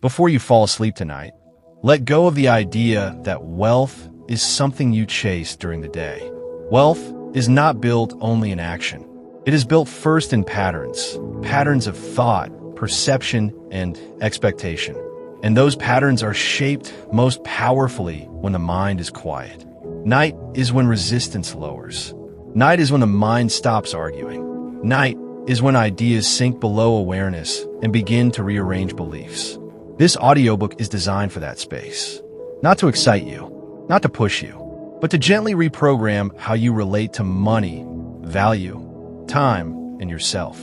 Before you fall asleep tonight, let go of the idea that wealth is something you chase during the day. Wealth is not built only in action. It is built first in patterns of thought, perception, and expectation. And those patterns are shaped most powerfully when the mind is quiet. Night is when resistance lowers. Night is when the mind stops arguing. Night is when ideas sink below awareness and begin to rearrange beliefs. This audiobook is designed for that space. Not to excite you, not to push you, but to gently reprogram how you relate to money, value, time, and yourself.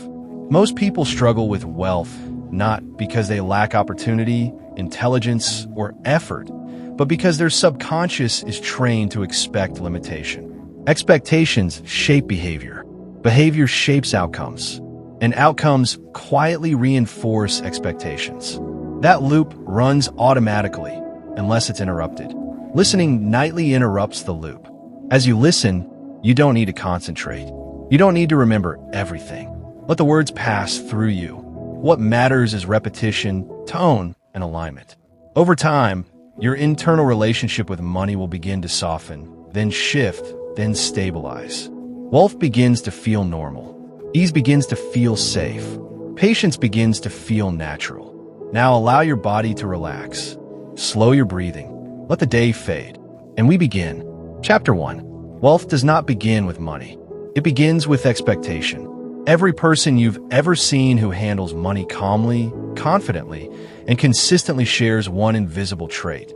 Most people struggle with wealth not because they lack opportunity, intelligence, or effort, but because their subconscious is trained to expect limitation. Expectations shape behavior. Behavior shapes outcomes, and outcomes quietly reinforce expectations. That loop runs automatically unless it's interrupted. Listening nightly interrupts the loop. As you listen, you don't need to concentrate. You don't need to remember everything. Let the words pass through you. What matters is repetition, tone, and alignment. Over time, your internal relationship with money will begin to soften, then shift, then stabilize. Wealth begins to feel normal. Ease begins to feel safe. Patience begins to feel natural. Now allow your body to relax. Slow your breathing. Let the day fade. And we begin. Chapter 1. Wealth does not begin with money. It begins with expectation. Every person you've ever seen who handles money calmly, confidently, and consistently shares one invisible trait.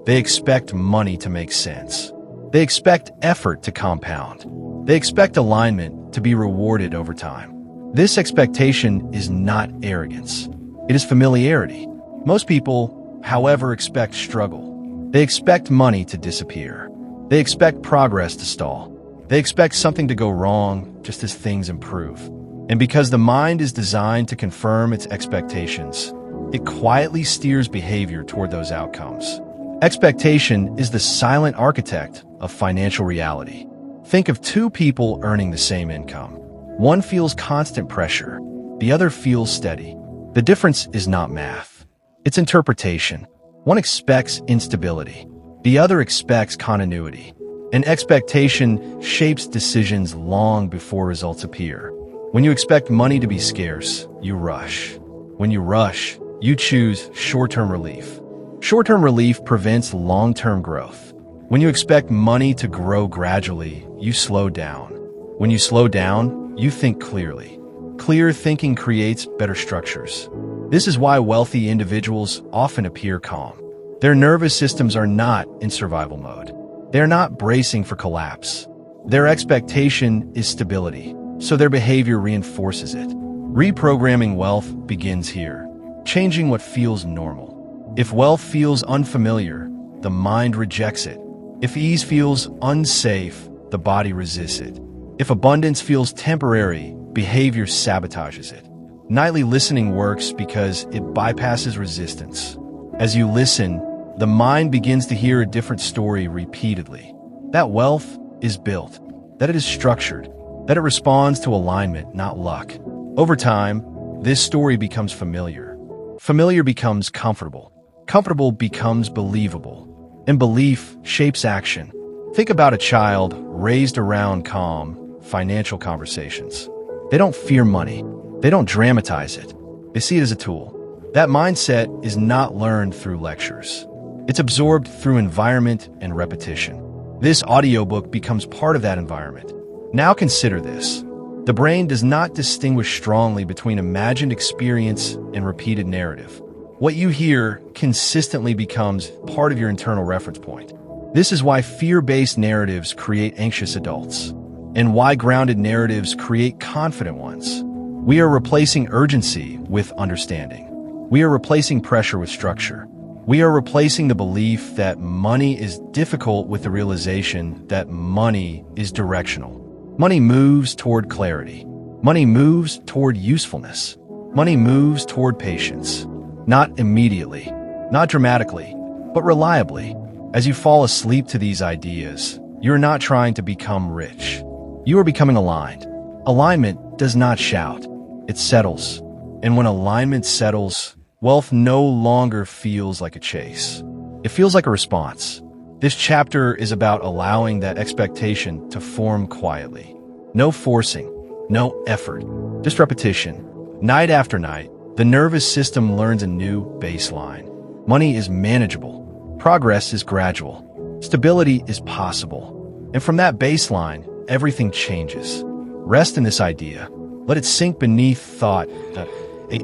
They expect money to make sense. They expect effort to compound. They expect alignment to be rewarded over time. This expectation is not arrogance. It is familiarity. Most people, however, expect struggle. They expect money to disappear. They expect progress to stall. They expect something to go wrong just as things improve. And because the mind is designed to confirm its expectations, it quietly steers behavior toward those outcomes. Expectation is the silent architect of financial reality. Think of two people earning the same income. One feels constant pressure. The other feels steady. The difference is not math. It's interpretation. One expects instability. The other expects continuity. An expectation shapes decisions long before results appear. When you expect money to be scarce, you rush. When you rush, you choose short-term relief. Short-term relief prevents long-term growth. When you expect money to grow gradually, you slow down. When you slow down, you think clearly. Clear thinking creates better structures. This is why wealthy individuals often appear calm. Their nervous systems are not in survival mode. They're not bracing for collapse. Their expectation is stability, so their behavior reinforces it. Reprogramming wealth begins here, changing what feels normal. If wealth feels unfamiliar, the mind rejects it. If ease feels unsafe, the body resists it. If abundance feels temporary, behavior sabotages it. Nightly listening works because it bypasses resistance. As you listen, the mind begins to hear a different story repeatedly. That wealth is built, that it is structured, that it responds to alignment, not luck. Over time, this story becomes familiar. Familiar becomes comfortable. Comfortable becomes believable. And belief shapes action. Think about a child raised around calm, financial conversations. They don't fear money. They don't dramatize it. They see it as a tool. That mindset is not learned through lectures. It's absorbed through environment and repetition. This audiobook becomes part of that environment. Now consider this. The brain does not distinguish strongly between imagined experience and repeated narrative. What you hear consistently becomes part of your internal reference point. This is why fear-based narratives create anxious adults, and why grounded narratives create confident ones. We are replacing urgency with understanding. We are replacing pressure with structure. We are replacing the belief that money is difficult with the realization that money is directional. Money moves toward clarity. Money moves toward usefulness. Money moves toward patience. Not immediately, not dramatically, but reliably. As you fall asleep to these ideas, you're not trying to become rich. You are becoming aligned. Alignment does not shout. It settles. And when alignment settles, Wealth no longer feels like a chase. It feels like a response. This chapter is about allowing that expectation to form quietly. No forcing, no effort, just repetition. Night after night, the nervous system learns a new baseline. Money is manageable. Progress is gradual. Stability is possible. And from that baseline, everything changes. Rest in this idea. Let it sink beneath thought.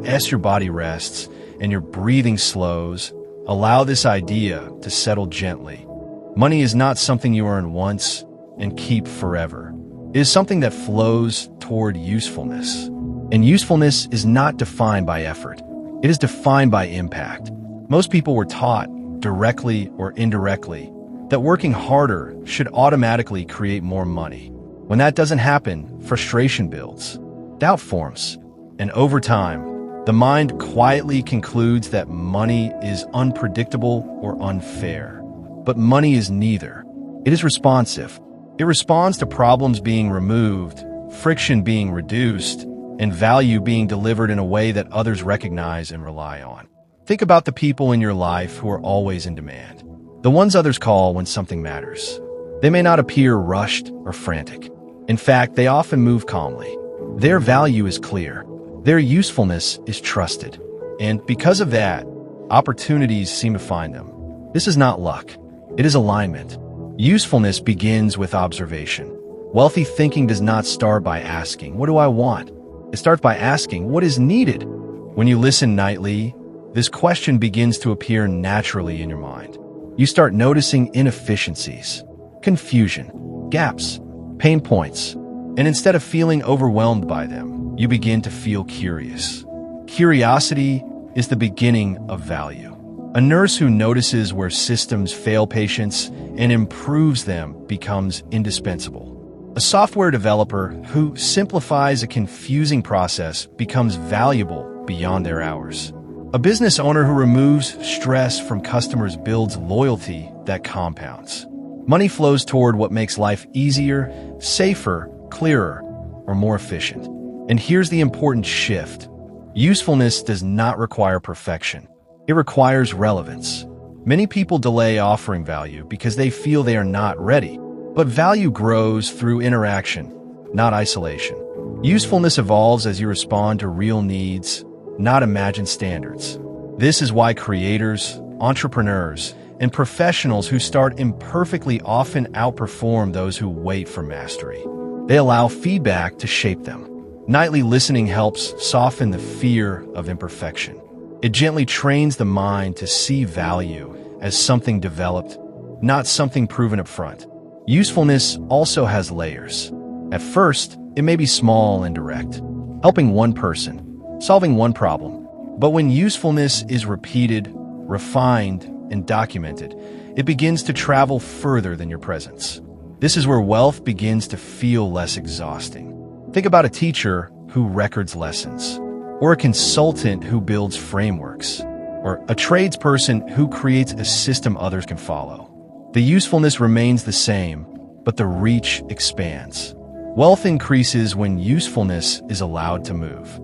As your body rests and your breathing slows, allow this idea to settle gently. Money is not something you earn once and keep forever. It is something that flows toward usefulness. And usefulness is not defined by effort. It is defined by impact. Most people were taught, directly or indirectly, that working harder should automatically create more money. When that doesn't happen, frustration builds, doubt forms, and over time, the mind quietly concludes that money is unpredictable or unfair. But money is neither. It is responsive. It responds to problems being removed, friction being reduced, and value being delivered in a way that others recognize and rely on. Think about the people in your life who are always in demand. The ones others call when something matters. They may not appear rushed or frantic. In fact, they often move calmly. Their value is clear. Their usefulness is trusted. And because of that, opportunities seem to find them. This is not luck. It is alignment. Usefulness begins with observation. Wealthy thinking does not start by asking, "What do I want?" It starts by asking, "What is needed?" When you listen nightly, this question begins to appear naturally in your mind. You start noticing inefficiencies, confusion, gaps, pain points, and instead of feeling overwhelmed by them, you begin to feel curious. Curiosity is the beginning of value. A nurse who notices where systems fail patients and improves them becomes indispensable. A software developer who simplifies a confusing process becomes valuable beyond their hours. A business owner who removes stress from customers builds loyalty that compounds. Money flows toward what makes life easier, safer, clearer, or more efficient. And here's the important shift. Usefulness does not require perfection. It requires relevance. Many people delay offering value because they feel they are not ready. But value grows through interaction, not isolation. Usefulness evolves as you respond to real needs, not imagined standards. This is why creators, entrepreneurs, and professionals who start imperfectly often outperform those who wait for mastery. They allow feedback to shape them. Nightly listening helps soften the fear of imperfection. It gently trains the mind to see value as something developed, not something proven up front. Usefulness also has layers. At first, it may be small and direct, helping one person, solving one problem. But when usefulness is repeated, refined, and documented, it begins to travel further than your presence. This is where wealth begins to feel less exhausting. Think about a teacher who records lessons, or a consultant who builds frameworks, or a tradesperson who creates a system others can follow. The usefulness remains the same, but the reach expands. Wealth increases when usefulness is allowed to move.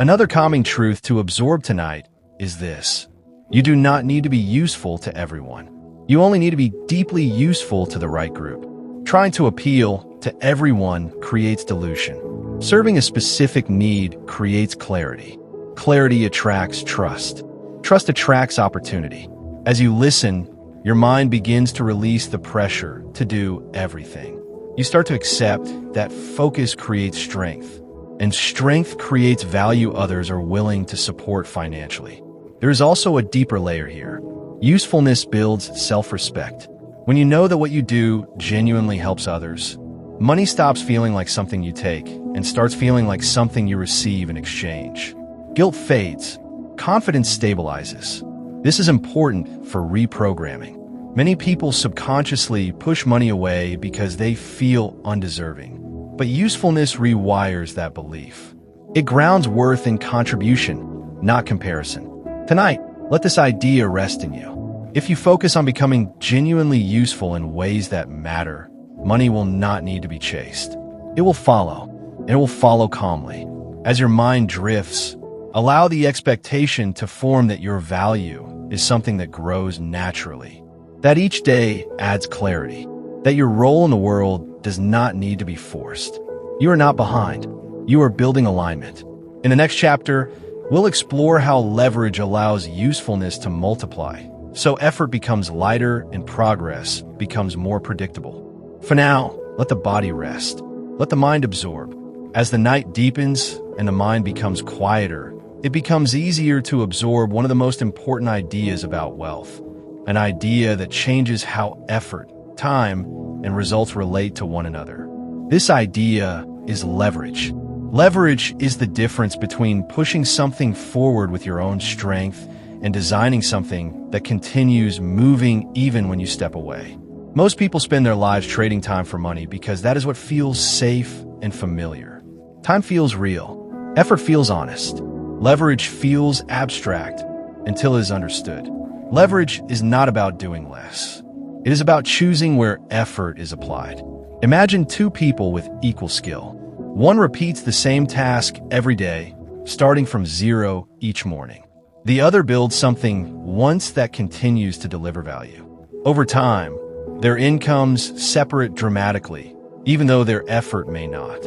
Another calming truth to absorb tonight is this. You do not need to be useful to everyone. You only need to be deeply useful to the right group. Trying to appeal to everyone creates dilution. Serving a specific need creates clarity. Clarity attracts trust. Trust attracts opportunity. As you listen, your mind begins to release the pressure to do everything. You start to accept that focus creates strength, and strength creates value others are willing to support financially. There is also a deeper layer here. Usefulness builds self-respect. When you know that what you do genuinely helps others, money stops feeling like something you take and starts feeling like something you receive in exchange. Guilt fades. Confidence stabilizes. This is important for reprogramming. Many people subconsciously push money away because they feel undeserving. But usefulness rewires that belief. It grounds worth in contribution, not comparison. Tonight, let this idea rest in you. If you focus on becoming genuinely useful in ways that matter, money will not need to be chased. It will follow, and it will follow calmly. As your mind drifts, Allow the expectation to form that your value is something that grows naturally, that each day adds clarity, that your role in the world does not need to be forced. You are not behind. You are building alignment. In the next chapter, we'll explore how leverage allows usefulness to multiply, so effort becomes lighter and progress becomes more predictable. For now, let the body rest. Let the mind absorb. As the night deepens and the mind becomes quieter, it becomes easier to absorb one of the most important ideas about wealth, an idea that changes how effort, time, and results relate to one another. This idea is leverage. Leverage is the difference between pushing something forward with your own strength and designing something that continues moving even when you step away. Most people spend their lives trading time for money because that is what feels safe and familiar. Time feels real. Effort feels honest. Leverage feels abstract until it is understood. Leverage is not about doing less. It is about choosing where effort is applied. Imagine two people with equal skill. One repeats the same task every day, starting from zero each morning. The other builds something once that continues to deliver value. Over time, their incomes separate dramatically, even though their effort may not.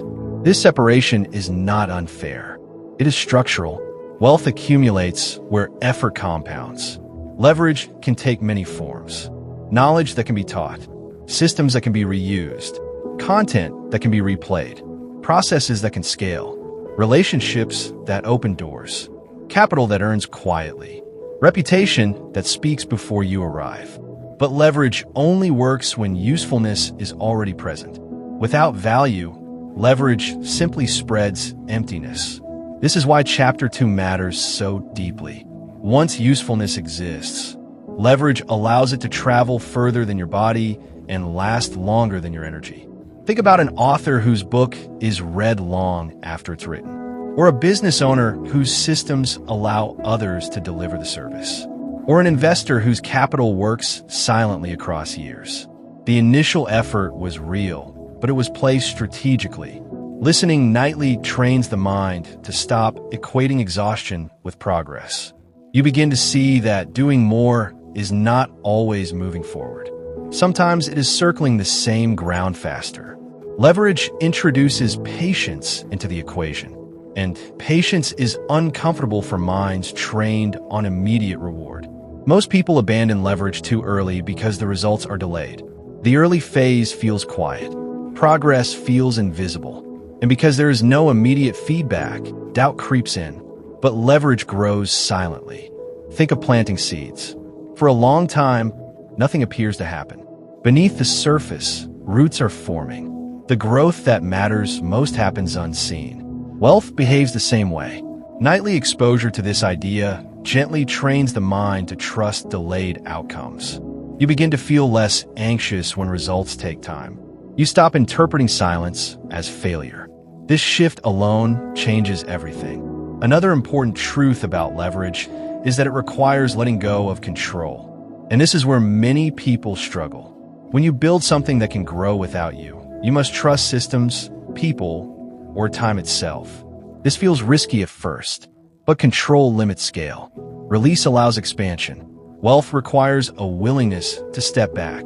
This separation is not unfair. It is structural. Wealth accumulates where effort compounds. Leverage can take many forms. Knowledge that can be taught, systems that can be reused, content that can be replayed, processes that can scale, relationships that open doors, capital that earns quietly, reputation that speaks before you arrive. But leverage only works when usefulness is already present. Without value, leverage simply spreads emptiness. This is why Chapter 2 matters so deeply. Once usefulness exists, leverage allows it to travel further than your body and last longer than your energy. Think about an author whose book is read long after it's written, or a business owner whose systems allow others to deliver the service, or an investor whose capital works silently across years. The initial effort was real, but it was placed strategically. Listening nightly trains the mind to stop equating exhaustion with progress. You begin to see that doing more is not always moving forward. Sometimes it is circling the same ground faster. Leverage introduces patience into the equation, and patience is uncomfortable for minds trained on immediate reward. Most people abandon leverage too early because the results are delayed. The early phase feels quiet. Progress feels invisible. And because there is no immediate feedback, doubt creeps in. But leverage grows silently. Think of planting seeds. For a long time, nothing appears to happen. Beneath the surface, roots are forming. The growth that matters most happens unseen. Wealth behaves the same way. Nightly exposure to this idea gently trains the mind to trust delayed outcomes. You begin to feel less anxious when results take time. You stop interpreting silence as failure. This shift alone changes everything. Another important truth about leverage is that it requires letting go of control. And this is where many people struggle. When you build something that can grow without you, you must trust systems, people, or time itself. This feels risky at first, but control limits scale. Release allows expansion. Wealth requires a willingness to step back.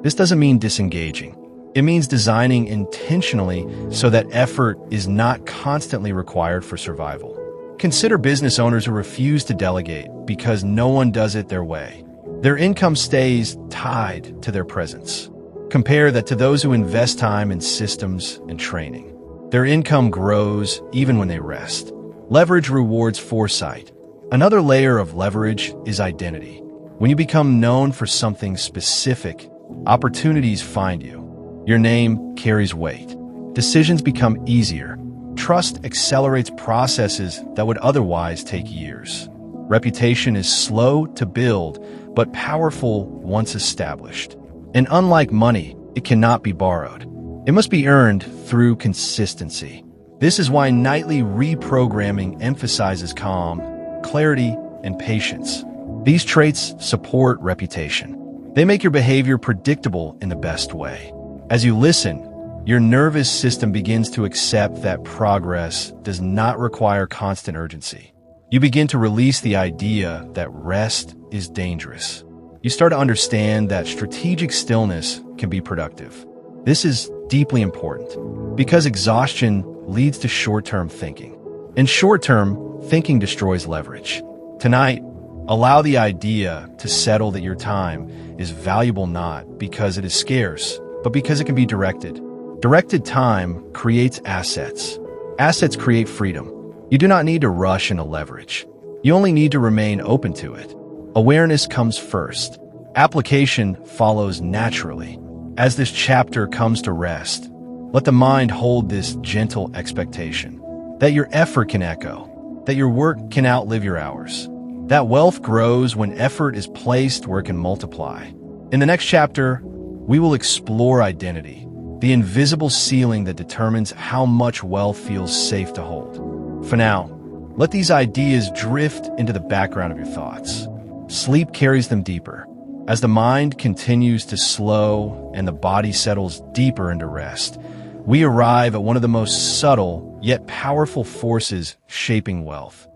This doesn't mean disengaging. It means designing intentionally so that effort is not constantly required for survival. Consider business owners who refuse to delegate because no one does it their way. Their income stays tied to their presence. Compare that to those who invest time in systems and training. Their income grows even when they rest. Leverage rewards foresight. Another layer of leverage is identity. When you become known for something specific, opportunities find you. Your name carries weight. Decisions become easier. Trust accelerates processes that would otherwise take years. Reputation is slow to build, but powerful once established. And unlike money, it cannot be borrowed. It must be earned through consistency. This is why nightly reprogramming emphasizes calm, clarity, and patience. These traits support reputation. They make your behavior predictable in the best way. As you listen, your nervous system begins to accept that progress does not require constant urgency. You begin to release the idea that rest is dangerous. You start to understand that strategic stillness can be productive. This is deeply important because exhaustion leads to short-term thinking, and short-term thinking destroys leverage. Tonight, allow the idea to settle that your time is valuable not because it is scarce, but because it can be directed. Directed time creates assets. Assets create freedom. You do not need to rush into leverage. You only need to remain open to it. Awareness comes first. Application follows naturally. As this chapter comes to rest, let the mind hold this gentle expectation that your effort can echo, that your work can outlive your hours, that wealth grows when effort is placed where it can multiply. In the next chapter, we will explore identity, the invisible ceiling that determines how much wealth feels safe to hold. For now, let these ideas drift into the background of your thoughts. Sleep carries them deeper. As the mind continues to slow and the body settles deeper into rest, we arrive at one of the most subtle yet powerful forces shaping wealth: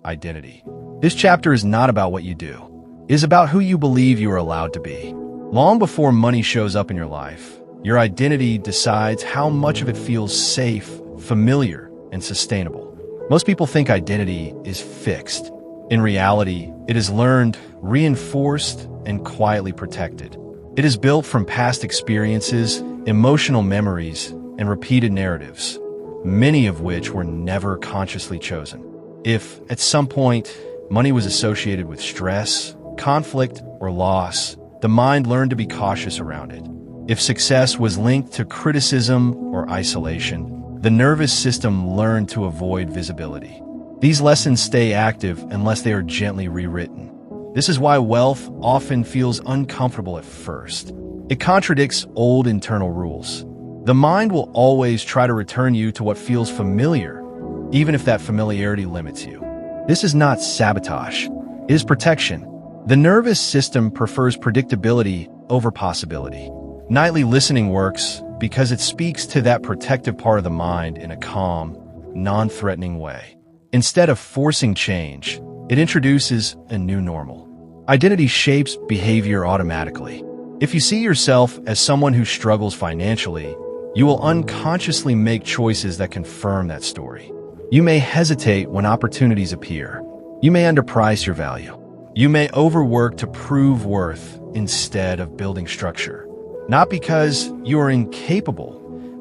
identity. This chapter is not about what you do. It is about who you believe you are allowed to be. Long before money shows up in your life, your identity decides how much of it feels safe, familiar, and sustainable. Most people think identity is fixed. In reality, it is learned, reinforced, and quietly protected. It is built from past experiences, emotional memories, and repeated narratives, many of which were never consciously chosen. If, at some point, money was associated with stress, conflict, or loss, the mind learned to be cautious around it. If success was linked to criticism or isolation, the nervous system learned to avoid visibility. These lessons stay active unless they are gently rewritten. This is why wealth often feels uncomfortable at first. It contradicts old internal rules. The mind will always try to return you to what feels familiar, even if that familiarity limits you. This is not sabotage. It is protection. The nervous system prefers predictability over possibility. Nightly listening works because it speaks to that protective part of the mind in a calm, non-threatening way. Instead of forcing change, it introduces a new normal. Identity shapes behavior automatically. If you see yourself as someone who struggles financially, you will unconsciously make choices that confirm that story. You may hesitate when opportunities appear. You may underprice your value. You may overwork to prove worth instead of building structure. Not because you are incapable,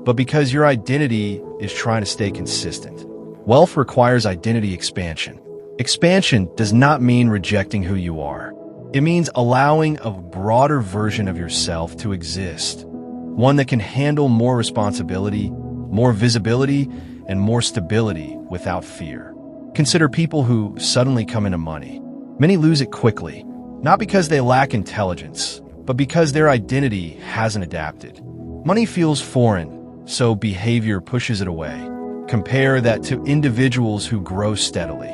but because your identity is trying to stay consistent. Wealth requires identity expansion. Expansion does not mean rejecting who you are. It means allowing a broader version of yourself to exist, one that can handle more responsibility, more visibility, and more stability without fear. Consider people who suddenly come into money. Many lose it quickly, not because they lack intelligence, but because their identity hasn't adapted. Money feels foreign, so behavior pushes it away. Compare that to individuals who grow steadily.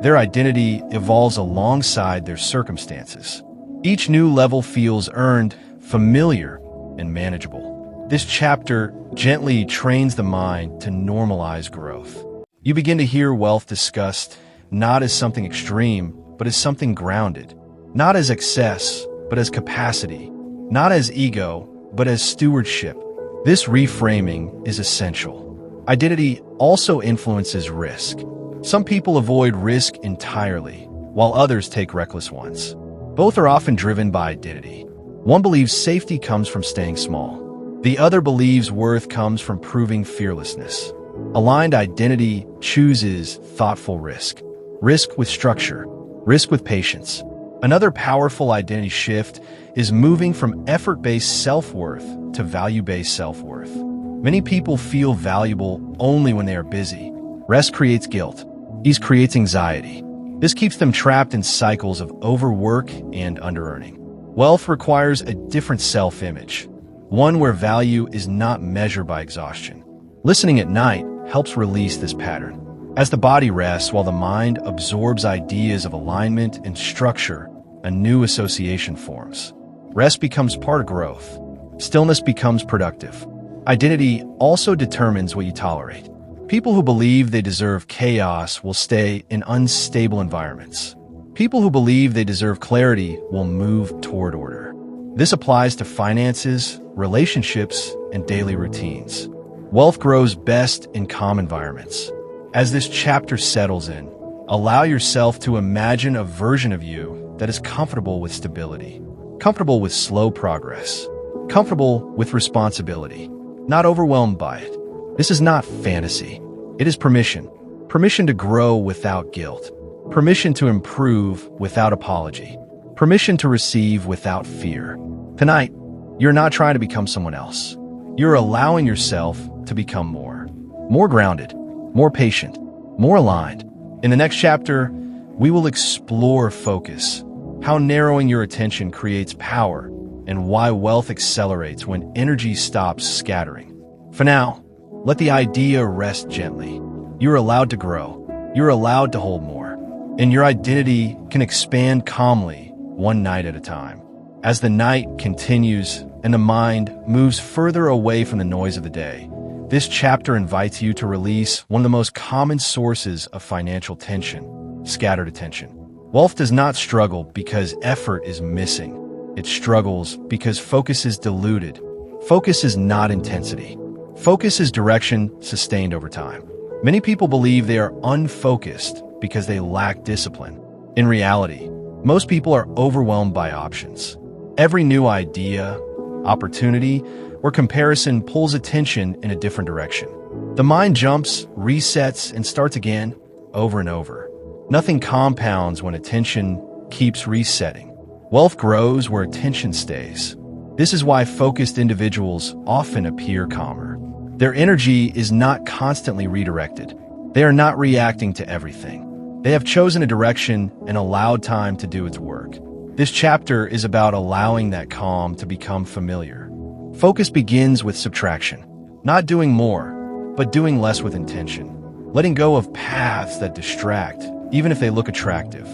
Their identity evolves alongside their circumstances. Each new level feels earned, familiar, and manageable. This chapter gently trains the mind to normalize growth. You begin to hear wealth discussed not as something extreme, but as something grounded. Not as excess, but as capacity. Not as ego, but as stewardship. This reframing is essential. Identity also influences risk. Some people avoid risk entirely, while others take reckless ones. Both are often driven by identity. One believes safety comes from staying small. The other believes worth comes from proving fearlessness. Aligned identity chooses thoughtful risk. Risk with structure. Risk with patience. Another powerful identity shift is moving from effort-based self-worth to value-based self-worth. Many people feel valuable only when they are busy. Rest creates guilt. Ease creates anxiety. This keeps them trapped in cycles of overwork and under-earning. Wealth requires a different self-image, one where value is not measured by exhaustion. Listening at night helps release this pattern. As the body rests while the mind absorbs ideas of alignment and structure, a new association forms. Rest becomes part of growth. Stillness becomes productive. Identity also determines what you tolerate. People who believe they deserve chaos will stay in unstable environments. People who believe they deserve clarity will move toward order. This applies to finances, relationships, and daily routines. Wealth grows best in calm environments. As this chapter settles in, allow yourself to imagine a version of you that is comfortable with stability, comfortable with slow progress, comfortable with responsibility, not overwhelmed by it. This is not fantasy. It is permission. Permission to grow without guilt. Permission to improve without apology. Permission to receive without fear. Tonight, you're not trying to become someone else. You're allowing yourself to become more grounded, more patient, more aligned. In the next chapter, we will explore focus, how narrowing your attention creates power, and why wealth accelerates when energy stops scattering. For now, let the idea rest gently. You're allowed to grow. You're allowed to hold more. And your identity can expand calmly, one night at a time. As the night continues and the mind moves further away from the noise of the day, this chapter invites you to release one of the most common sources of financial tension: scattered attention. Wealth does not struggle because effort is missing. It struggles because focus is diluted. Focus is not intensity. Focus is direction sustained over time. Many people believe they are unfocused because they lack discipline. In reality, most people are overwhelmed by options. Every new idea, opportunity, or comparison pulls attention in a different direction. The mind jumps, resets, and starts again, over and over. Nothing compounds when attention keeps resetting. Wealth grows where attention stays. This is why focused individuals often appear calmer. Their energy is not constantly redirected. They are not reacting to everything. They have chosen a direction and allowed time to do its work. This chapter is about allowing that calm to become familiar. Focus begins with subtraction, not doing more, but doing less with intention. Letting go of paths that distract, even if they look attractive.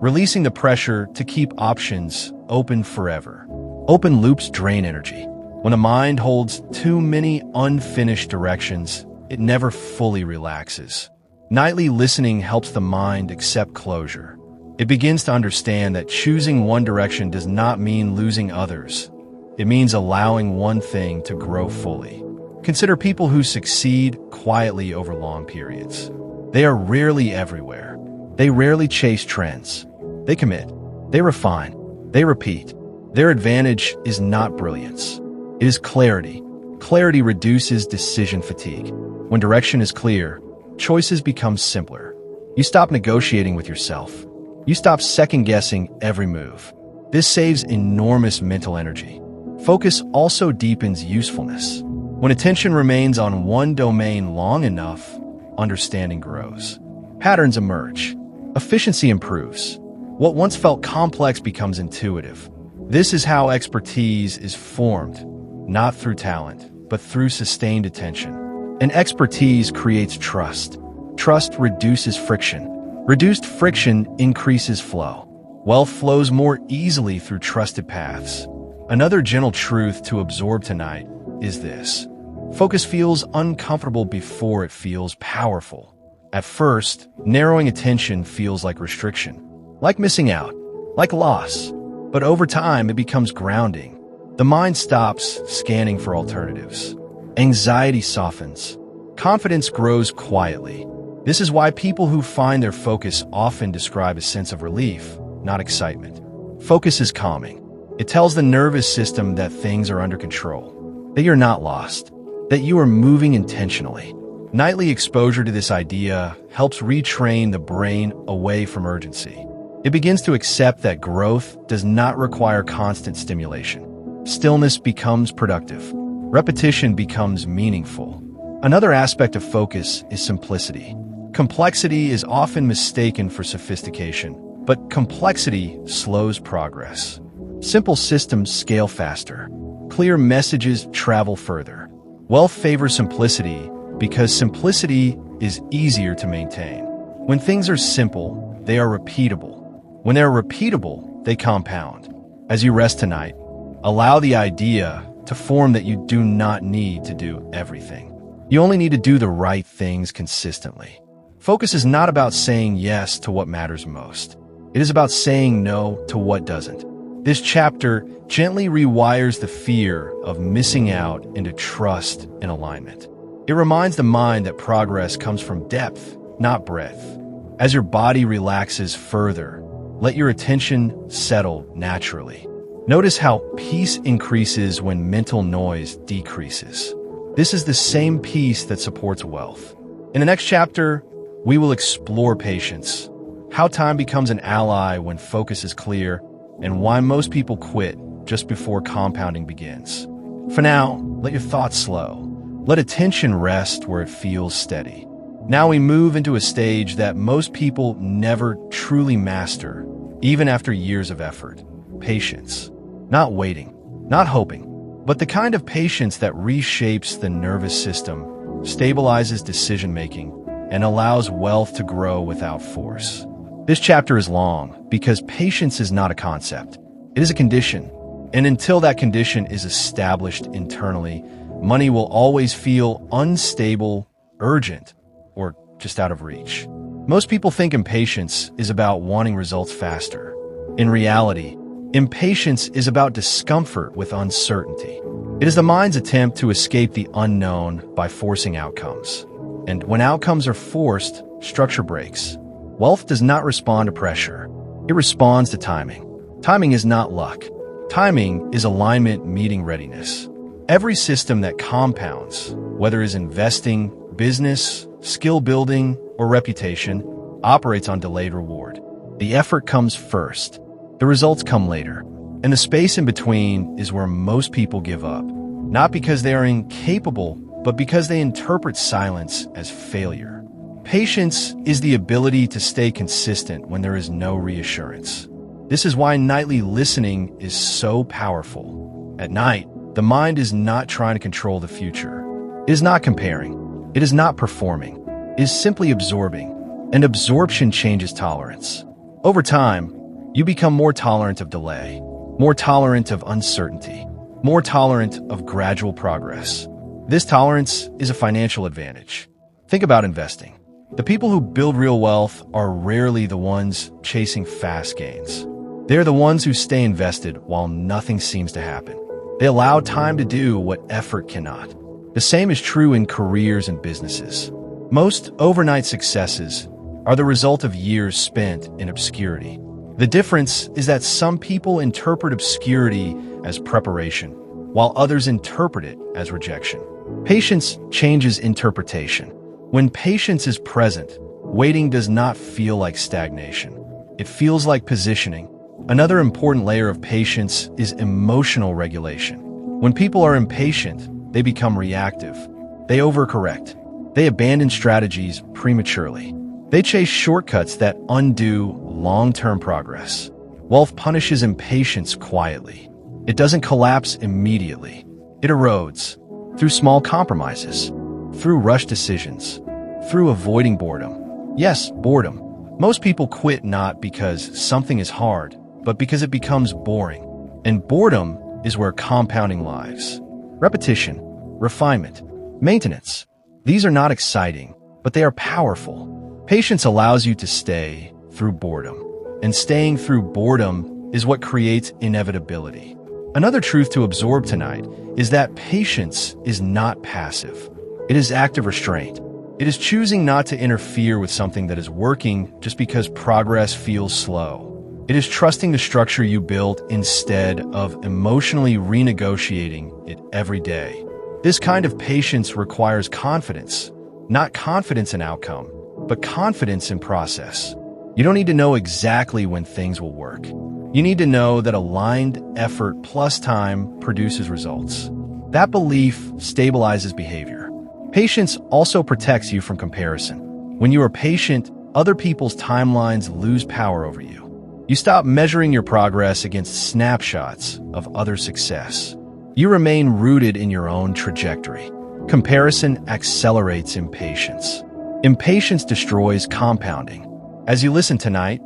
Releasing the pressure to keep options open forever. Open loops drain energy. When a mind holds too many unfinished directions, it never fully relaxes. Nightly listening helps the mind accept closure. It begins to understand that choosing one direction does not mean losing others. It means allowing one thing to grow fully. Consider people who succeed quietly over long periods. They are rarely everywhere. They rarely chase trends. They commit. They refine. They repeat. Their advantage is not brilliance. It is clarity. Clarity reduces decision fatigue. When direction is clear, choices become simpler. You stop negotiating with yourself. You stop second-guessing every move. This saves enormous mental energy. Focus also deepens usefulness. When attention remains on one domain long enough, understanding grows. Patterns emerge. Efficiency improves. What once felt complex becomes intuitive. This is how expertise is formed, not through talent, but through sustained attention. And expertise creates trust. Trust reduces friction. Reduced friction increases flow. Wealth flows more easily through trusted paths. Another gentle truth to absorb tonight is this. Focus feels uncomfortable before it feels powerful. At first, narrowing attention feels like restriction, like missing out, like loss. But over time, it becomes grounding. The mind stops scanning for alternatives. Anxiety softens. Confidence grows quietly. This is why people who find their focus often describe a sense of relief, not excitement. Focus is calming. It tells the nervous system that things are under control, that you're not lost, that you are moving intentionally. Nightly exposure to this idea helps retrain the brain away from urgency. It begins to accept that growth does not require constant stimulation. Stillness becomes productive. Repetition becomes meaningful. Another aspect of focus is simplicity. Complexity is often mistaken for sophistication, but complexity slows progress. Simple systems scale faster. Clear messages travel further. Wealth favors simplicity because simplicity is easier to maintain. When things are simple, they are repeatable. When they're repeatable, they compound. As you rest tonight, allow the idea to form that you do not need to do everything. You only need to do the right things consistently. Focus is not about saying yes to what matters most. It is about saying no to what doesn't. This chapter gently rewires the fear of missing out into trust and alignment. It reminds the mind that progress comes from depth, not breadth. As your body relaxes further, let your attention settle naturally. Notice how peace increases when mental noise decreases. This is the same peace that supports wealth. In the next chapter, we will explore patience, how time becomes an ally when focus is clear, and why most people quit just before compounding begins. For now, let your thoughts slow. Let attention rest where it feels steady. Now we move into a stage that most people never truly master, even after years of effort. Patience. Not waiting, not hoping, but the kind of patience that reshapes the nervous system, stabilizes decision-making, and allows wealth to grow without force. This chapter is long because patience is not a concept. It is a condition. And until that condition is established internally, money will always feel unstable, urgent, or just out of reach. Most people think impatience is about wanting results faster. In reality, impatience is about discomfort with uncertainty. It is the mind's attempt to escape the unknown by forcing outcomes. And when outcomes are forced, structure breaks. Wealth does not respond to pressure. It responds to timing. Timing is not luck. Timing is alignment meeting readiness. Every system that compounds, whether it is investing, business, skill building, or reputation, operates on delayed reward. The effort comes first. The results come later. And the space in between is where most people give up. Not because they are incapable, but because they interpret silence as failure. Patience is the ability to stay consistent when there is no reassurance. This is why nightly listening is so powerful. At night, the mind is not trying to control the future. It is not comparing. It is not performing. It is simply absorbing. And absorption changes tolerance. Over time, you become more tolerant of delay, more tolerant of uncertainty, more tolerant of gradual progress. This tolerance is a financial advantage. Think about investing. The people who build real wealth are rarely the ones chasing fast gains. They're the ones who stay invested while nothing seems to happen. They allow time to do what effort cannot. The same is true in careers and businesses. Most overnight successes are the result of years spent in obscurity. The difference is that some people interpret obscurity as preparation, while others interpret it as rejection. Patience changes interpretation. When patience is present, waiting does not feel like stagnation. It feels like positioning. Another important layer of patience is emotional regulation. When people are impatient, they become reactive. They overcorrect. They abandon strategies prematurely. They chase shortcuts that undo long-term progress. Wealth punishes impatience quietly. It doesn't collapse immediately. It erodes through small compromises, through rushed decisions, through avoiding boredom. Yes, boredom. Most people quit not because something is hard, but because it becomes boring. And boredom is where compounding lies. Repetition, refinement, maintenance. These are not exciting, but they are powerful. Patience allows you to stay through boredom. And staying through boredom is what creates inevitability. Another truth to absorb tonight is that patience is not passive. It is active restraint. It is choosing not to interfere with something that is working just because progress feels slow. It is trusting the structure you built instead of emotionally renegotiating it every day. This kind of patience requires confidence, not confidence in outcome, but confidence in process. You don't need to know exactly when things will work. You need to know that aligned effort plus time produces results. That belief stabilizes behavior. Patience also protects you from comparison. When you are patient, other people's timelines lose power over you. You stop measuring your progress against snapshots of other success. You remain rooted in your own trajectory. Comparison accelerates impatience. Impatience destroys compounding. As you listen tonight,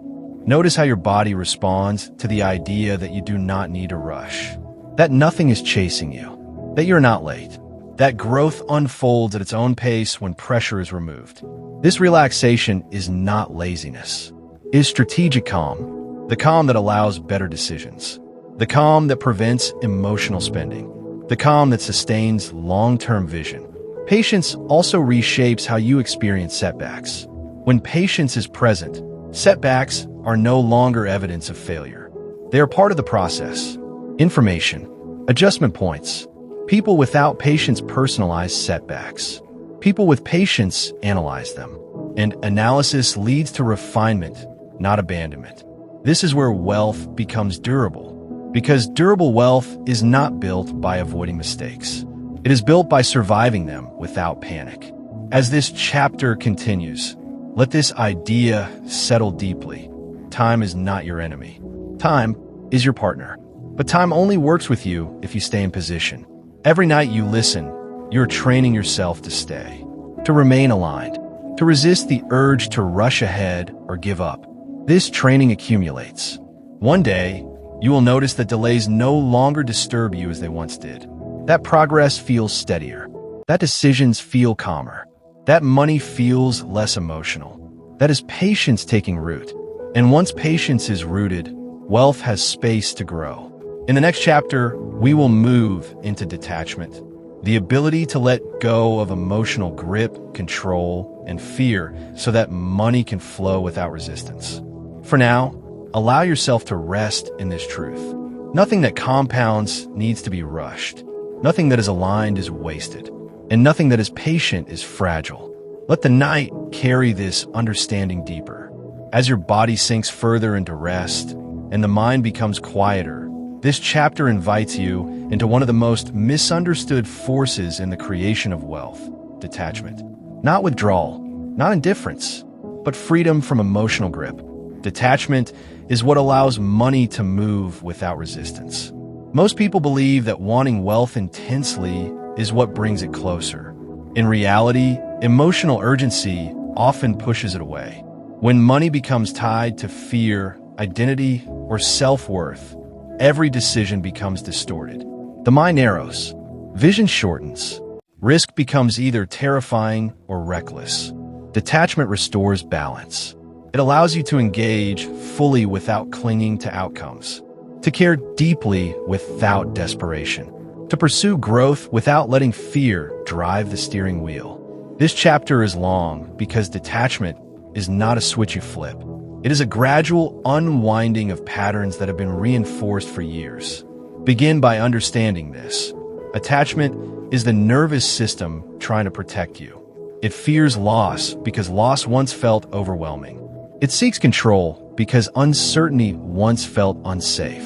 notice how your body responds to the idea that you do not need to rush, that nothing is chasing you, that you're not late, that growth unfolds at its own pace when pressure is removed. This relaxation is not laziness. It is strategic calm, the calm that allows better decisions, the calm that prevents emotional spending, the calm that sustains long-term vision. Patience also reshapes how you experience setbacks. When patience is present, setbacks are no longer evidence of failure. They are part of the process. Information, adjustment points. People without patience personalize setbacks. People with patience analyze them. And analysis leads to refinement, not abandonment. This is where wealth becomes durable, because durable wealth is not built by avoiding mistakes. It is built by surviving them without panic. As this chapter continues, let this idea settle deeply. Time is not your enemy. Time is your partner. But time only works with you if you stay in position. Every night you listen, you're training yourself to stay, to remain aligned, to resist the urge to rush ahead or give up. This training accumulates. One day, you will notice that delays no longer disturb you as they once did. That progress feels steadier. That decisions feel calmer. That money feels less emotional. That is patience taking root. And once patience is rooted, wealth has space to grow. In the next chapter, we will move into detachment, the ability to let go of emotional grip, control, and fear so that money can flow without resistance. For now, allow yourself to rest in this truth. Nothing that compounds needs to be rushed. Nothing that is aligned is wasted, and nothing that is patient is fragile. Let the night carry this understanding deeper. As your body sinks further into rest and the mind becomes quieter, this chapter invites you into one of the most misunderstood forces in the creation of wealth: detachment. Not withdrawal, not indifference, but freedom from emotional grip. Detachment is what allows money to move without resistance. Most people believe that wanting wealth intensely is what brings it closer. In reality, emotional urgency often pushes it away. When money becomes tied to fear, identity, or self-worth, every decision becomes distorted. The mind narrows, vision shortens, risk becomes either terrifying or reckless. Detachment restores balance. It allows you to engage fully without clinging to outcomes, to care deeply without desperation, to pursue growth without letting fear drive the steering wheel. This chapter is long because detachment is not a switch you flip. It is a gradual unwinding of patterns that have been reinforced for years. Begin by understanding this. Attachment is the nervous system trying to protect you. It fears loss because loss once felt overwhelming. It seeks control because uncertainty once felt unsafe.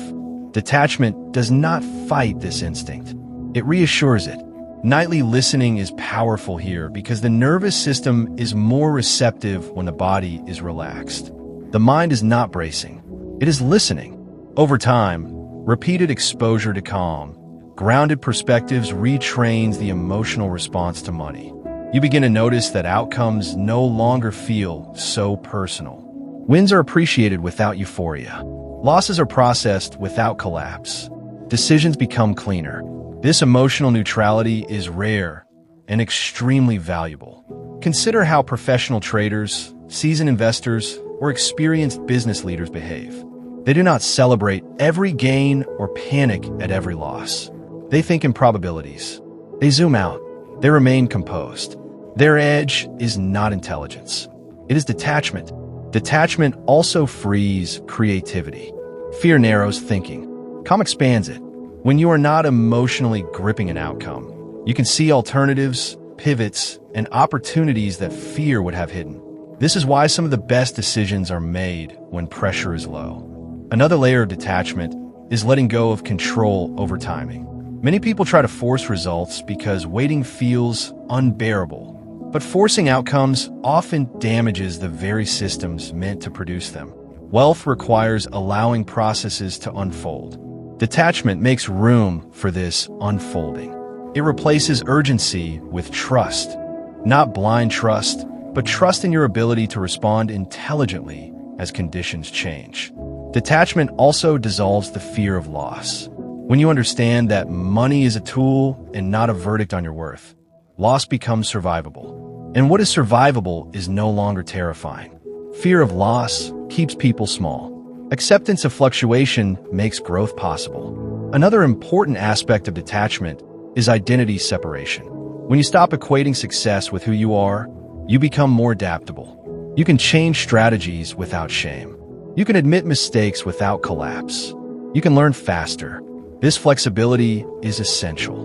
Detachment does not fight this instinct. It reassures it. Nightly listening is powerful here because the nervous system is more receptive when the body is relaxed. The mind is not bracing. It is listening. Over time, repeated exposure to calm, grounded perspectives retrains the emotional response to money. You begin to notice that outcomes no longer feel so personal. Wins are appreciated without euphoria. Losses are processed without collapse. Decisions become cleaner. This emotional neutrality is rare and extremely valuable. Consider how professional traders, seasoned investors, or experienced business leaders behave. They do not celebrate every gain or panic at every loss. They think in probabilities. They zoom out. They remain composed. Their edge is not intelligence. It is detachment. Detachment also frees creativity. Fear narrows thinking. Calm expands it. When you are not emotionally gripping an outcome, you can see alternatives, pivots, and opportunities that fear would have hidden. This is why some of the best decisions are made when pressure is low. Another layer of detachment is letting go of control over timing. Many people try to force results because waiting feels unbearable. But forcing outcomes often damages the very systems meant to produce them. Wealth requires allowing processes to unfold. Detachment makes room for this unfolding. It replaces urgency with trust. Not blind trust, but trust in your ability to respond intelligently as conditions change. Detachment also dissolves the fear of loss. When you understand that money is a tool and not a verdict on your worth, loss becomes survivable. And what is survivable is no longer terrifying. Fear of loss keeps people small. Acceptance of fluctuation makes growth possible. Another important aspect of detachment is identity separation. When you stop equating success with who you are, you become more adaptable. You can change strategies without shame. You can admit mistakes without collapse. You can learn faster. This flexibility is essential.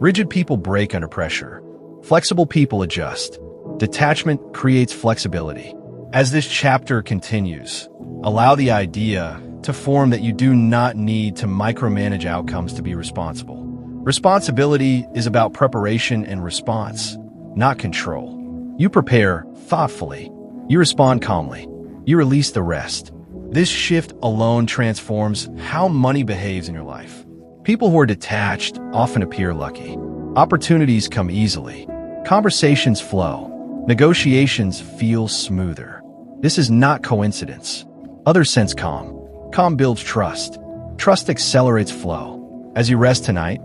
Rigid people break under pressure. Flexible people adjust. Detachment creates flexibility. As this chapter continues, allow the idea to form that you do not need to micromanage outcomes to be responsible. Responsibility is about preparation and response, not control. You prepare thoughtfully. You respond calmly. You release the rest. This shift alone transforms how money behaves in your life. People who are detached often appear lucky. Opportunities come easily. Conversations flow. Negotiations feel smoother. This is not coincidence. Others sense calm. Calm builds trust. Trust accelerates flow. As you rest tonight,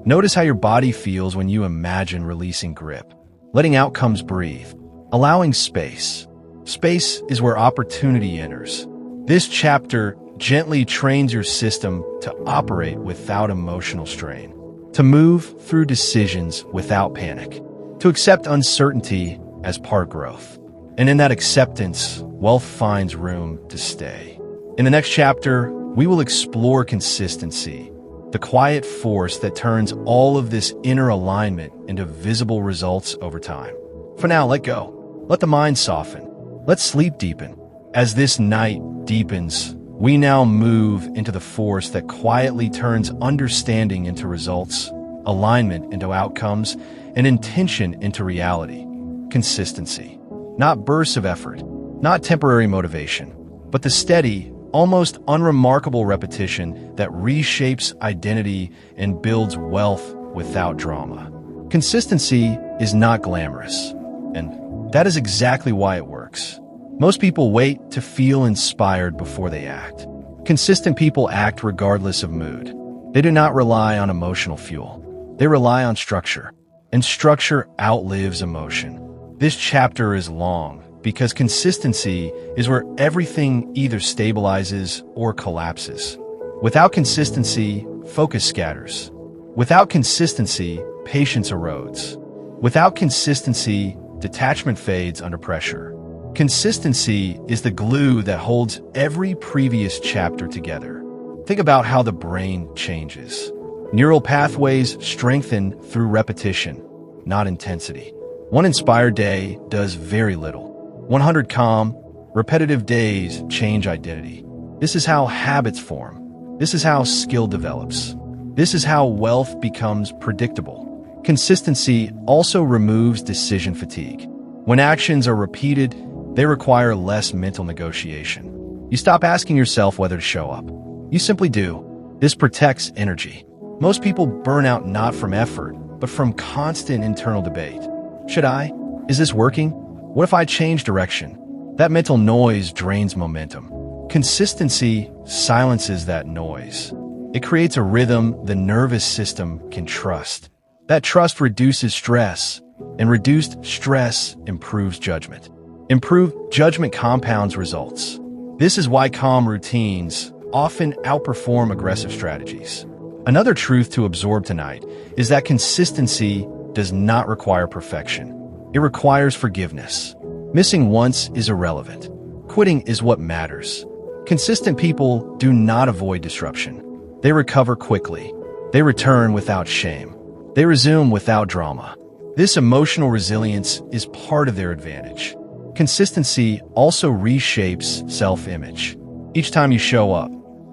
notice how your body feels when you imagine releasing grip, letting outcomes breathe, allowing space. Space is where opportunity enters. This chapter gently trains your system to operate without emotional strain, to move through decisions without panic, to accept uncertainty as part of growth. And in that acceptance, wealth finds room to stay. In the next chapter, we will explore consistency, the quiet force that turns all of this inner alignment into visible results over time. For now, let go. Let the mind soften. Let sleep deepen. As this night deepens, we now move into the force that quietly turns understanding into results, alignment into outcomes, and intention into reality. Consistency. Not bursts of effort, not temporary motivation, but the steady, almost unremarkable repetition that reshapes identity and builds wealth without drama. Consistency is not glamorous, and that is exactly why it works. Most people wait to feel inspired before they act. Consistent people act regardless of mood. They do not rely on emotional fuel. They rely on structure, and structure outlives emotion. This chapter is long because consistency is where everything either stabilizes or collapses. Without consistency, focus scatters. Without consistency, patience erodes. Without consistency, detachment fades under pressure. Consistency is the glue that holds every previous chapter together. Think about how the brain changes. Neural pathways strengthen through repetition, not intensity. One inspired day does very little. 100 calm, repetitive days change identity. This is how habits form. This is how skill develops. This is how wealth becomes predictable. Consistency also removes decision fatigue. When actions are repeated, they require less mental negotiation. You stop asking yourself whether to show up. You simply do. This protects energy. Most people burn out not from effort, but from constant internal debate. Should I? Is this working? What if I change direction? That mental noise drains momentum. Consistency silences that noise. It creates a rhythm the nervous system can trust. That trust reduces stress, and reduced stress improves judgment. Improved judgment compounds results. This is why calm routines often outperform aggressive strategies. Another truth to absorb tonight is that consistency does not require perfection. It requires forgiveness. Missing once is irrelevant. Quitting is what matters. Consistent people do not avoid disruption. They recover quickly. They return without shame. They resume without drama. This emotional resilience is part of their advantage. Consistency also reshapes self-image. Each time you show up,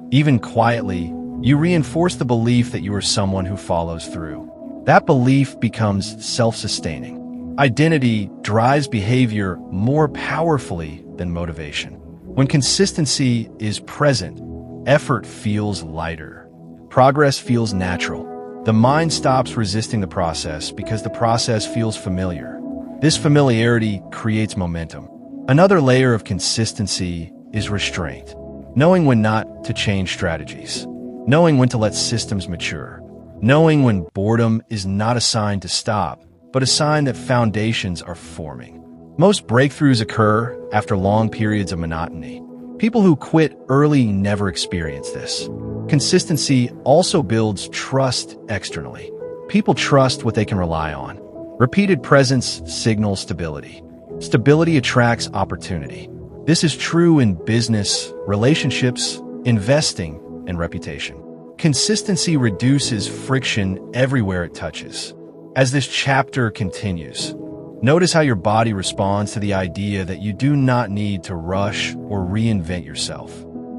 even quietly, you reinforce the belief that you are someone who follows through. That belief becomes self-sustaining. Identity drives behavior more powerfully than motivation. When consistency is present, effort feels lighter. Progress feels natural. The mind stops resisting the process because the process feels familiar. This familiarity creates momentum. Another layer of consistency is restraint, knowing when not to change strategies. knowing when to let systems mature, knowing when boredom is not a sign to stop, but a sign that foundations are forming. Most breakthroughs occur after long periods of monotony. People who quit early never experience this. Consistency also builds trust externally. People trust what they can rely on. Repeated presence signals stability. Stability attracts opportunity. This is true in business, relationships, investing, and reputation. Consistency reduces friction everywhere it touches. As this chapter continues, notice how your body responds to the idea that you do not need to rush or reinvent yourself.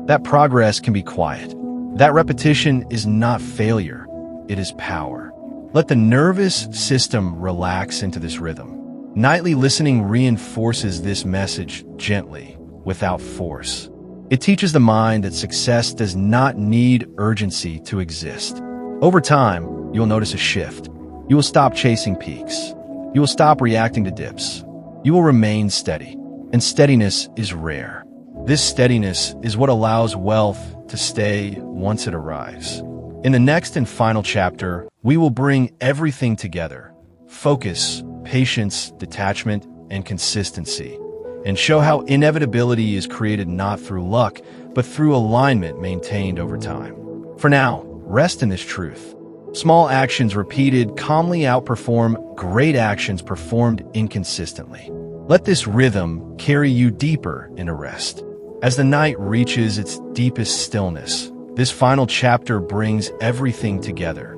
That progress can be quiet. That repetition is not failure, it is power. Let the nervous system relax into this rhythm. Nightly listening reinforces this message gently, without force. It teaches the mind that success does not need urgency to exist. Over time, you will notice a shift. You will stop chasing peaks. You will stop reacting to dips. You will remain steady. And steadiness is rare. This steadiness is what allows wealth to stay once it arrives. In the next and final chapter, we will bring everything together: focus, patience, detachment, and consistency, and show how inevitability is created not through luck, but through alignment maintained over time. For now, rest in this truth. Small actions repeated calmly outperform great actions performed inconsistently. Let this rhythm carry you deeper into rest. As the night reaches its deepest stillness, this final chapter brings everything together,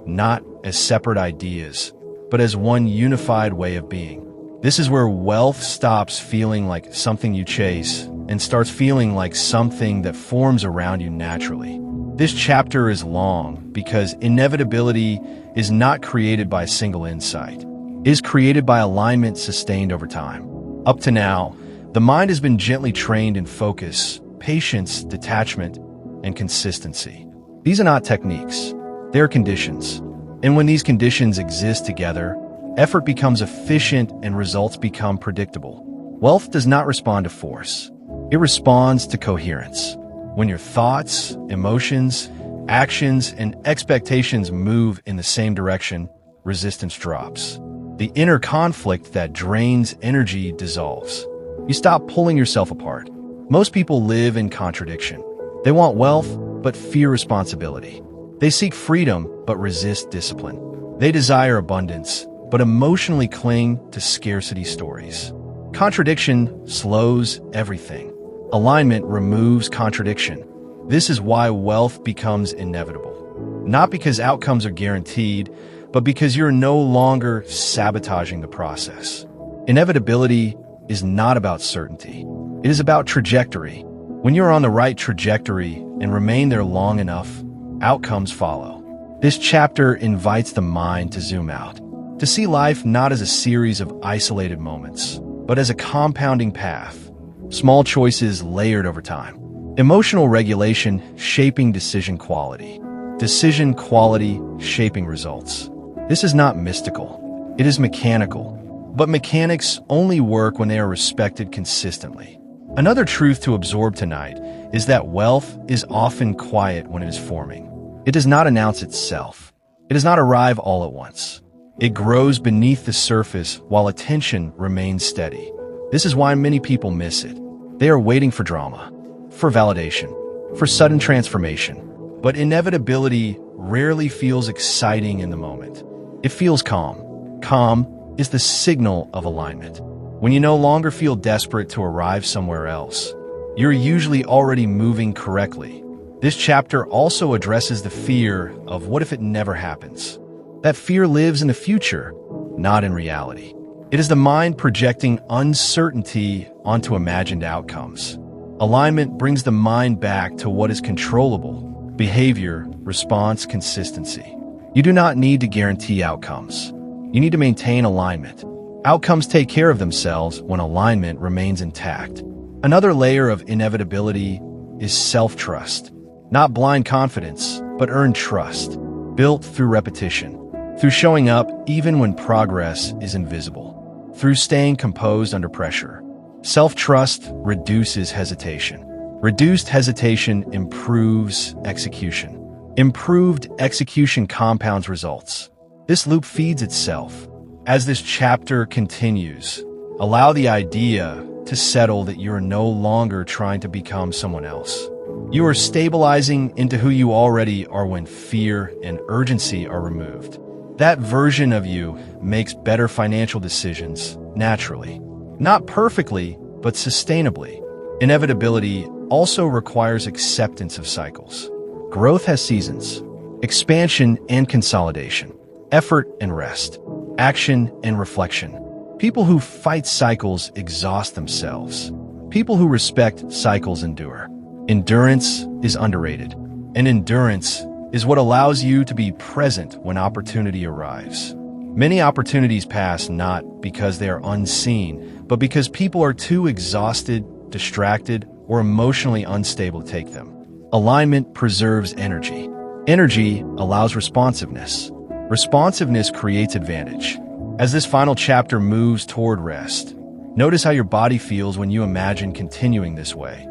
not as separate ideas, but as one unified way of being. This is where wealth stops feeling like something you chase and starts feeling like something that forms around you naturally. This chapter is long because inevitability is not created by a single insight. It is created by alignment sustained over time. Up to now, the mind has been gently trained in focus, patience, detachment, and consistency. These are not techniques, they are conditions. And when these conditions exist together, effort becomes efficient and results become predictable. Wealth does not respond to force. It responds to coherence. When your thoughts, emotions, actions, and expectations move in the same direction, resistance drops. The inner conflict that drains energy dissolves. You stop pulling yourself apart. Most people live in contradiction. They want wealth, but fear responsibility. They seek freedom, but resist discipline. They desire abundance, but emotionally cling to scarcity stories. Contradiction slows everything. Alignment removes contradiction. This is why wealth becomes inevitable. Not because outcomes are guaranteed, but because you're no longer sabotaging the process. Inevitability is not about certainty. It is about trajectory. When you're on the right trajectory and remain there long enough, outcomes follow. This chapter invites the mind to zoom out, to see life not as a series of isolated moments, but as a compounding path. Small choices layered over time. Emotional regulation shaping decision quality. Decision quality shaping results. This is not mystical. It is mechanical. But mechanics only work when they are respected consistently. Another truth to absorb tonight is that wealth is often quiet when it is forming. It does not announce itself. It does not arrive all at once. It grows beneath the surface while attention remains steady. This is why many people miss it. They are waiting for drama, for validation, for sudden transformation. But inevitability rarely feels exciting in the moment. It feels calm. Calm is the signal of alignment. When you no longer feel desperate to arrive somewhere else, you're usually already moving correctly. This chapter also addresses the fear of what if it never happens. That fear lives in the future, not in reality. It is the mind projecting uncertainty onto imagined outcomes. Alignment brings the mind back to what is controllable: behavior, response, consistency. You do not need to guarantee outcomes. You need to maintain alignment. Outcomes take care of themselves when alignment remains intact. Another layer of inevitability is self-trust. Not blind confidence, but earned trust, built through repetition, through showing up even when progress is invisible, through staying composed under pressure. Self-trust reduces hesitation. Reduced hesitation improves execution. Improved execution compounds results. This loop feeds itself. As this chapter continues, allow the idea to settle that you are no longer trying to become someone else. You are stabilizing into who you already are when fear and urgency are removed. That version of you makes better financial decisions naturally. Not perfectly, but sustainably. Inevitability also requires acceptance of cycles. Growth has seasons, expansion and consolidation, effort and rest, action and reflection. People who fight cycles exhaust themselves. People who respect cycles endure. Endurance is underrated, and endurance is what allows you to be present when opportunity arrives. Many opportunities pass not because they are unseen, but because people are too exhausted, distracted, or emotionally unstable to take them. Alignment preserves energy. Energy allows responsiveness. Responsiveness creates advantage. As this final chapter moves toward rest, notice how your body feels when you imagine continuing this way.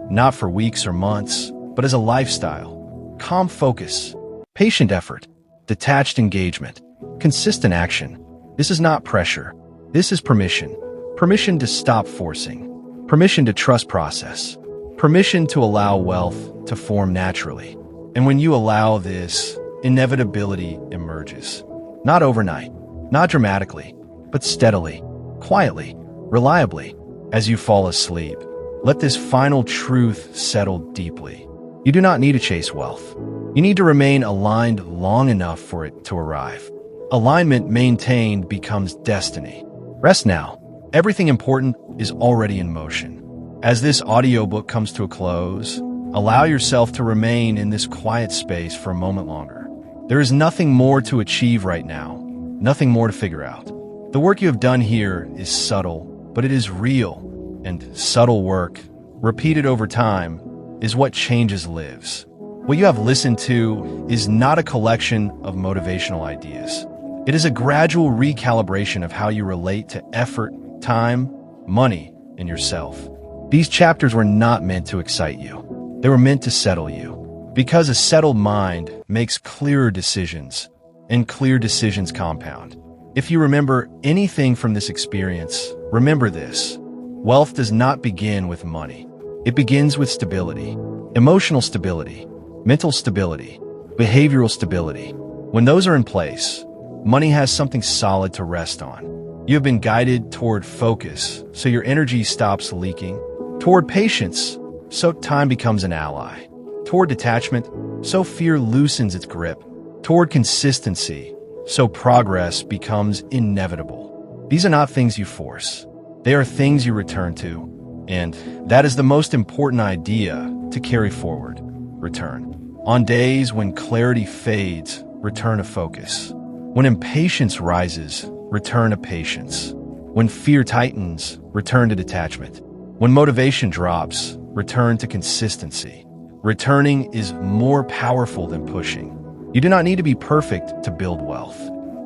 Not for weeks or months, but as a lifestyle. Calm focus, patient effort, detached engagement, consistent action. This is not pressure. This is permission. Permission to stop forcing. Permission to trust process. Permission to allow wealth to form naturally. And when you allow this, inevitability emerges. Not overnight, not dramatically, but steadily, quietly, reliably. As you fall asleep, let this final truth settle deeply. You do not need to chase wealth. You need to remain aligned long enough for it to arrive. Alignment maintained becomes destiny. Rest now. Everything important is already in motion. As this audiobook comes to a close, allow yourself to remain in this quiet space for a moment longer. There is nothing more to achieve right now, nothing more to figure out. The work you have done here is subtle, but it is real. And subtle work, repeated over time, is what changes lives. What you have listened to is not a collection of motivational ideas. It is a gradual recalibration of how you relate to effort, time, money, and yourself. These chapters were not meant to excite you. They were meant to settle you. Because a settled mind makes clearer decisions, and clear decisions compound. If you remember anything from this experience, remember this. Wealth does not begin with money. It begins with stability, emotional stability, mental stability, behavioral stability. When those are in place, money has something solid to rest on. You have been guided toward focus, so your energy stops leaking, toward patience, so time becomes an ally, toward detachment, so fear loosens its grip, toward consistency, so progress becomes inevitable. These are not things you force. They are things you return to, and that is the most important idea to carry forward. Return. On days when clarity fades, return to focus. When impatience rises, return to patience. When fear tightens, return to detachment. When motivation drops, return to consistency. Returning is more powerful than pushing. You do not need to be perfect to build wealth.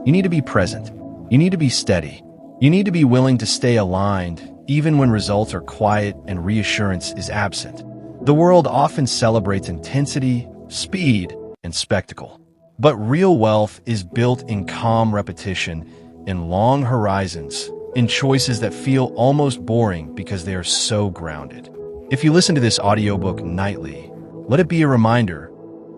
You need to be present. You need to be steady. You need to be willing to stay aligned even when results are quiet and reassurance is absent. The world often celebrates intensity, speed, and spectacle. But real wealth is built in calm repetition, in long horizons, in choices that feel almost boring because they are so grounded. If you listen to this audiobook nightly, let it be a reminder,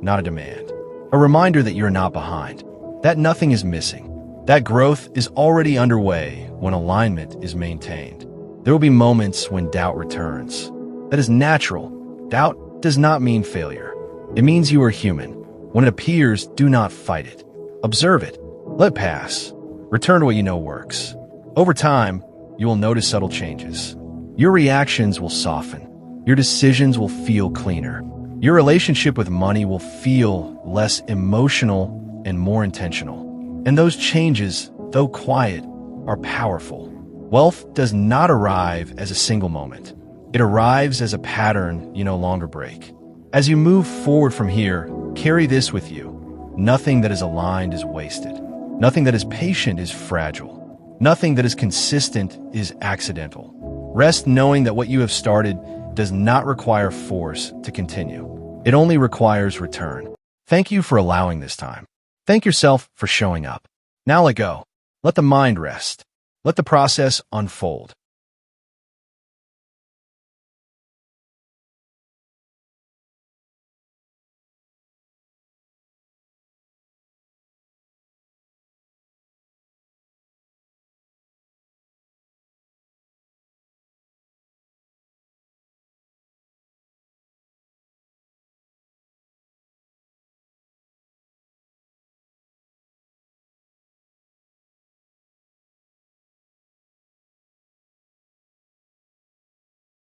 not a demand. A reminder that you're not behind, that nothing is missing, that growth is already underway when alignment is maintained. There will be moments when doubt returns. That is natural. Doubt does not mean failure. It means you are human. When it appears, do not fight it. Observe it. Let it pass. Return to what you know works. Over time, you will notice subtle changes. Your reactions will soften. Your decisions will feel cleaner. Your relationship with money will feel less emotional and more intentional. And those changes, though quiet, are powerful. Wealth does not arrive as a single moment. It arrives as a pattern you no longer break. As you move forward from here, carry this with you. Nothing that is aligned is wasted. Nothing that is patient is fragile. Nothing that is consistent is accidental. Rest knowing that what you have started does not require force to continue. It only requires return. Thank you for allowing this time. Thank yourself for showing up. Now let go. Let the mind rest. Let the process unfold.